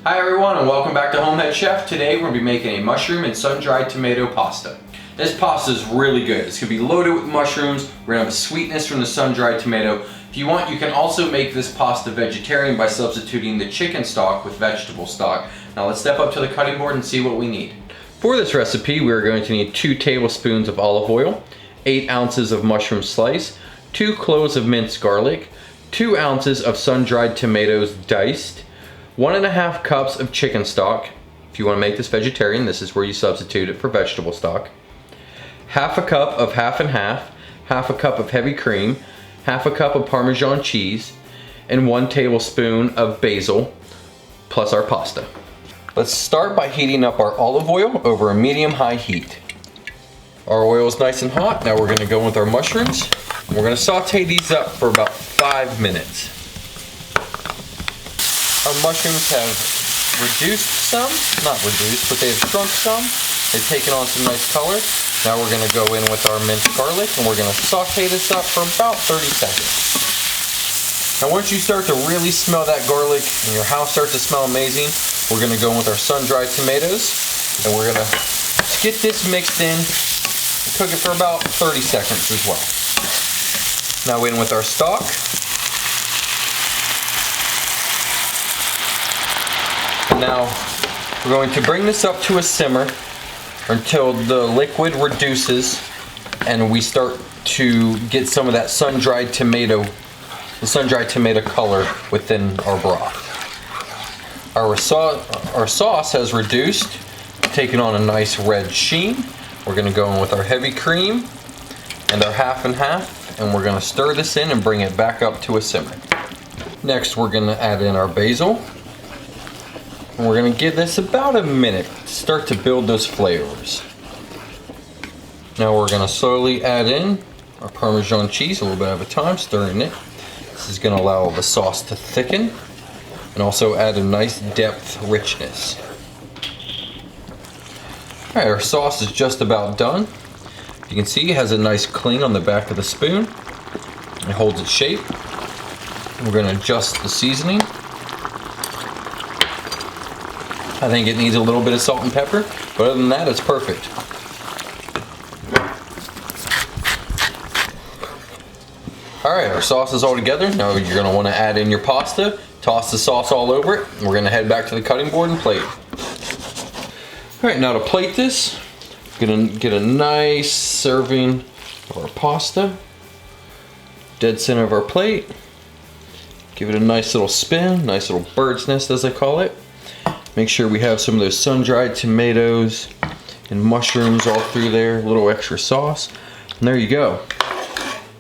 Hi everyone and welcome back to HomeHeadChef. Today we're going to be making a mushroom and sun-dried tomato pasta. This pasta is really good. It's going to be loaded with mushrooms. We're going to have sweetness from the sun-dried tomato. If you want, you can also make this pasta vegetarian by substituting the chicken stock with vegetable stock. Now let's step up to the cutting board and see what we need. For this recipe, we're going to need 2 tablespoons of olive oil, 8 ounces of mushroom slice, 2 cloves of minced garlic, 2 ounces of sun-dried tomatoes diced, 1.5 cups of chicken stock. If you want to make this vegetarian, this is where you substitute it for vegetable stock. Half a cup of half and half a cup of heavy cream, half a cup of Parmesan cheese, and 1 tablespoon of basil, plus our pasta. Let's start by heating up our olive oil over a medium-high heat. Our oil is nice and hot. Now we're going to go with our mushrooms. We're going to saute these up for about 5 minutes. Our mushrooms have reduced some, not reduced, but they've shrunk some. They've taken on some nice color. Now we're going to go in with our minced garlic and we're going to saute this up for about 30 seconds. Now once you start to really smell that garlic and your house starts to smell amazing, we're going to go in with our sun-dried tomatoes and we're going to get this mixed in and cook it for about 30 seconds as well. Now in with our stock. Now we're going to bring this up to a simmer until the liquid reduces and we start to get some of that sun-dried tomato color within our broth. Our sauce has reduced, taken on a nice red sheen. We're going to go in with our heavy cream and our half and half, and we're going to stir this in and bring it back up to a simmer. Next we're going to add in our basil. And we're going to give this about a minute to start to build those flavors. Now we're going to slowly add in our Parmesan cheese a little bit at a time, stirring it. This is going to allow the sauce to thicken and also add a nice depth richness. Alright, our sauce is just about done. You can see it has a nice cling on the back of the spoon. It holds its shape. We're going to adjust the seasoning. I think it needs a little bit of salt and pepper, but other than that, it's perfect. Alright, our sauce is all together. Now you're going to want to add in your pasta, toss the sauce all over it, and we're going to head back to the cutting board and plate. Alright, now to plate this, we're going to get a nice serving of our pasta, dead center of our plate. Give it a nice little spin, nice little bird's nest as I call it. Make sure we have some of those sun-dried tomatoes and mushrooms all through there, a little extra sauce. And there you go.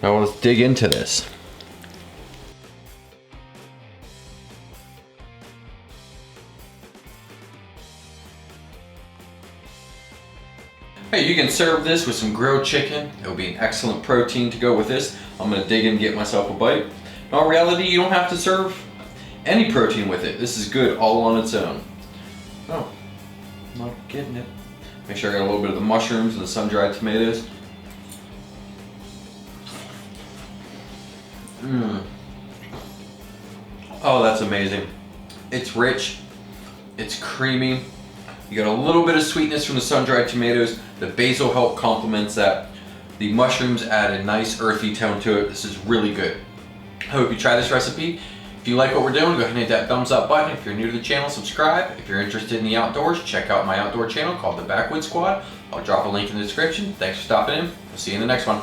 Now let's dig into this. Hey, you can serve this with some grilled chicken. It'll be an excellent protein to go with this. I'm gonna dig in and get myself a bite. In all reality, you don't have to serve any protein with it. This is good all on its own. Oh, I'm not getting it. Make sure I got a little bit of the mushrooms and the sun-dried tomatoes. Oh, that's amazing. It's rich, it's creamy. You got a little bit of sweetness from the sun-dried tomatoes. The basil help complements that. The mushrooms add a nice earthy tone to it. This is really good. I hope you try this recipe. If you like what we're doing, go ahead and hit that thumbs up button. If you're new to the channel, subscribe. If you're interested in the outdoors, check out my outdoor channel called the BackwoodzSquad. I'll drop a link in the description. Thanks for stopping in. We'll see you in the next one.